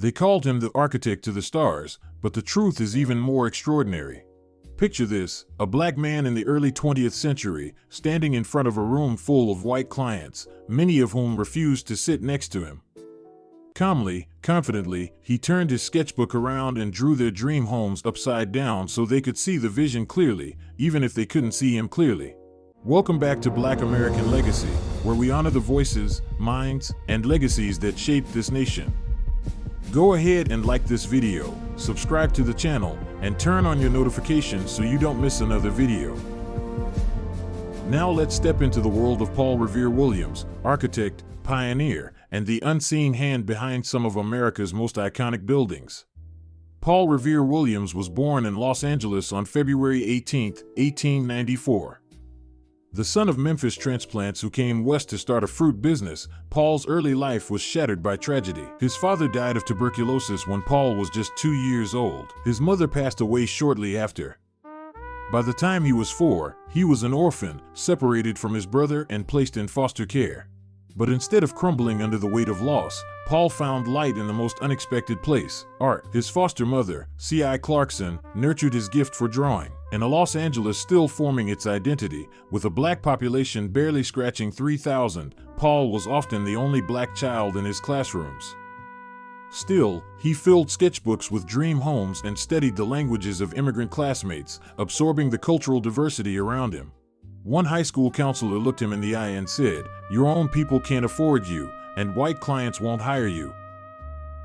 They called him the architect to the stars, but the truth is even more extraordinary. Picture this: a black man in the early 20th century, standing in front of a room full of white clients, many of whom refused to sit next to him. Calmly, confidently, he turned his sketchbook around and drew their dream homes upside down so they could see the vision clearly, even if they couldn't see him clearly. Welcome back to Black American Legacy, where we honor the voices, minds, and legacies that shaped this nation. Go ahead and like this video, subscribe to the channel, and turn on your notifications so you don't miss another video. Now let's step into the world of Paul Revere Williams, architect, pioneer, and the unseen hand behind some of America's most iconic buildings. Paul Revere Williams was born in Los Angeles on February 18, 1894. The son of Memphis transplants who came west to start a fruit business, Paul's early life was shattered by tragedy. His father died of tuberculosis when Paul was just 2 years old. His mother passed away shortly after. By the time he was 4, he was an orphan, separated from his brother and placed in foster care. But instead of crumbling under the weight of loss, Paul found light in the most unexpected place: art. His foster mother, C.I. Clarkson, nurtured his gift for drawing. In a Los Angeles still forming its identity, with a black population barely scratching 3,000, Paul was often the only black child in his classrooms. Still, he filled sketchbooks with dream homes and studied the languages of immigrant classmates, absorbing the cultural diversity around him. One high school counselor looked him in the eye and said, "Your own people can't afford you, and white clients won't hire you."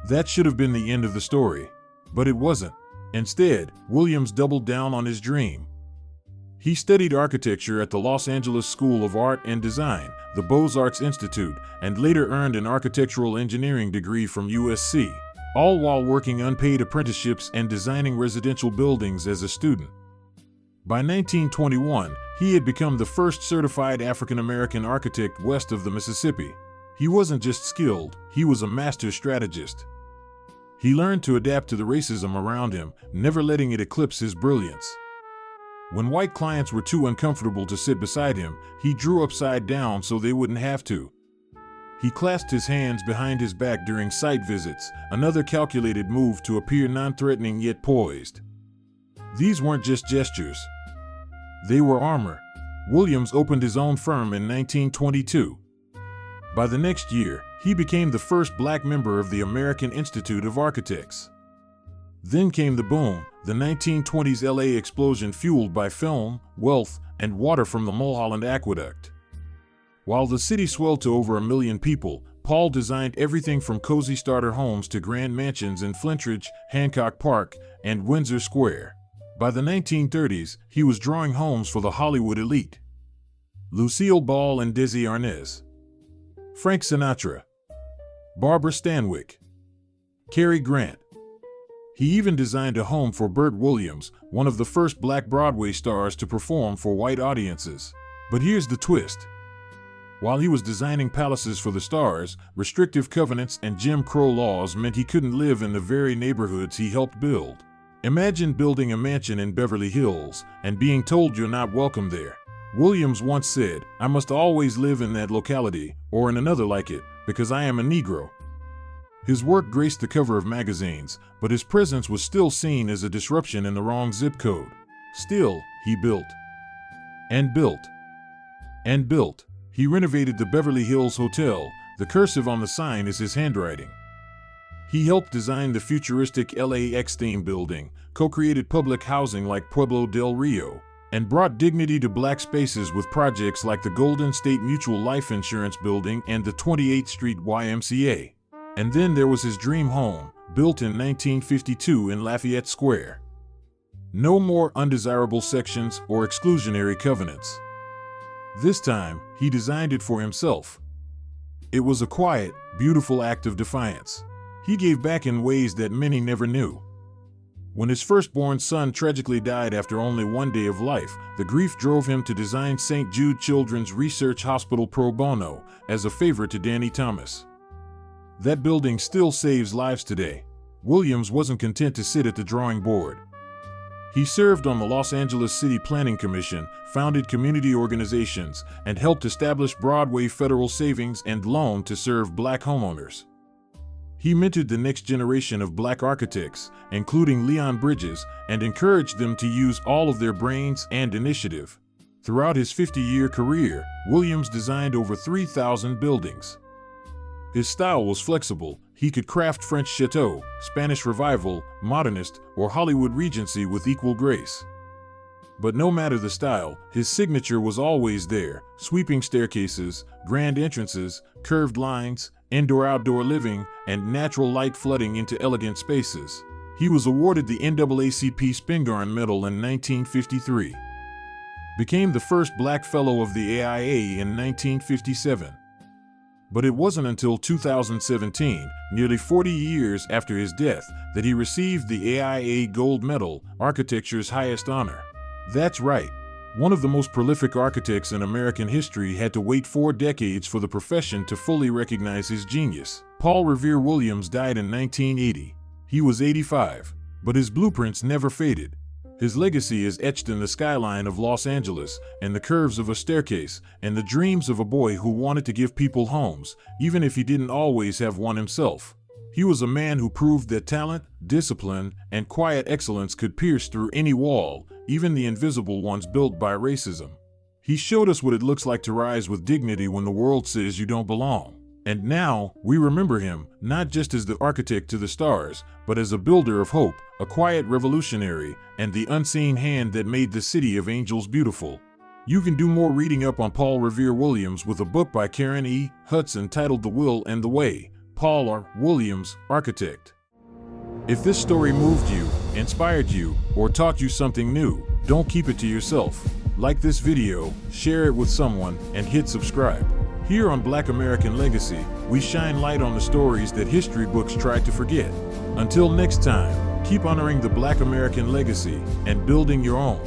That should have been the end of the story. But it wasn't. Instead, Williams doubled down on his dream. He studied architecture at the Los Angeles School of Art and Design, the Beaux-Arts Institute, and later earned an architectural engineering degree from USC, all while working unpaid apprenticeships and designing residential buildings as a student. By 1921, he had become the first certified African-American architect west of the Mississippi. He wasn't just skilled, he was a master strategist. He learned to adapt to the racism around him, never letting it eclipse his brilliance. When white clients were too uncomfortable to sit beside him, he drew upside down so they wouldn't have to. He clasped his hands behind his back during site visits, another calculated move to appear non-threatening yet poised. These weren't just gestures. They were armor. Williams opened his own firm in 1922. By the next year, he became the first black member of the American Institute of Architects. Then came the boom, the 1920s LA explosion fueled by film, wealth, and water from the Mulholland Aqueduct. While the city swelled to over 1 million people, Paul designed everything from cozy starter homes to grand mansions in Flintridge, Hancock Park, and Windsor Square. By the 1930s, he was drawing homes for the Hollywood elite: Lucille Ball and Desi Arnaz, Frank Sinatra, Barbara Stanwyck, Cary Grant. He even designed a home for Burt Williams, one of the first black Broadway stars to perform for white audiences. But here's the twist. While he was designing palaces for the stars, restrictive covenants and Jim Crow laws meant he couldn't live in the very neighborhoods he helped build. Imagine building a mansion in Beverly Hills and being told you're not welcome there. Williams once said, "I must always live in that locality, or in another like it, because I am a Negro." His work graced the cover of magazines, but his presence was still seen as a disruption in the wrong zip code. Still, he built. And built. And built. He renovated the Beverly Hills Hotel. The cursive on the sign is his handwriting. He helped design the futuristic LAX theme building, co-created public housing like Pueblo del Rio, and brought dignity to black spaces with projects like the Golden State Mutual Life Insurance Building and the 28th Street YMCA. And then there was his dream home, built in 1952 in Lafayette Square. No more undesirable sections or exclusionary covenants. This time, he designed it for himself. It was a quiet, beautiful act of defiance. He gave back in ways that many never knew. When his firstborn son tragically died after only 1 day of life, the grief drove him to design St. Jude Children's Research Hospital pro bono, as a favor to Danny Thomas. That building still saves lives today. Williams wasn't content to sit at the drawing board. He served on the Los Angeles City Planning Commission, founded community organizations, and helped establish Broadway Federal Savings and Loan to serve black homeowners. He mentored the next generation of Black architects, including Leon Bridges, and encouraged them to use all of their brains and initiative. Throughout his 50-year career, Williams designed over 3,000 buildings. His style was flexible. He could craft French Chateau, Spanish Revival, Modernist, or Hollywood Regency with equal grace. But no matter the style, his signature was always there: sweeping staircases, grand entrances, curved lines, indoor-outdoor living, and natural light flooding into elegant spaces. He was awarded the NAACP Spingarn Medal in 1953. Became the first Black Fellow of the AIA in 1957. But it wasn't until 2017, nearly 40 years after his death, that he received the AIA Gold Medal, architecture's highest honor. That's right. One of the most prolific architects in American history had to wait 4 decades for the profession to fully recognize his genius. Paul Revere Williams died in 1980. He was 85, but his blueprints never faded. His legacy is etched in the skyline of Los Angeles, and the curves of a staircase, and the dreams of a boy who wanted to give people homes, even if he didn't always have one himself. He was a man who proved that talent, discipline, and quiet excellence could pierce through any wall, even the invisible ones built by racism. He showed us what it looks like to rise with dignity when the world says you don't belong. And now, we remember him, not just as the architect to the stars, but as a builder of hope, a quiet revolutionary, and the unseen hand that made the City of Angels beautiful. You can do more reading up on Paul Revere Williams with a book by Karen E. Hudson titled The Will and the Way, Paul R. Williams, Architect. If this story moved you, inspired you, or taught you something new, don't keep it to yourself. Like this video, share it with someone, and hit subscribe. Here on Black American Legacy, we shine light on the stories that history books tried to forget. Until next time, keep honoring the Black American legacy and building your own.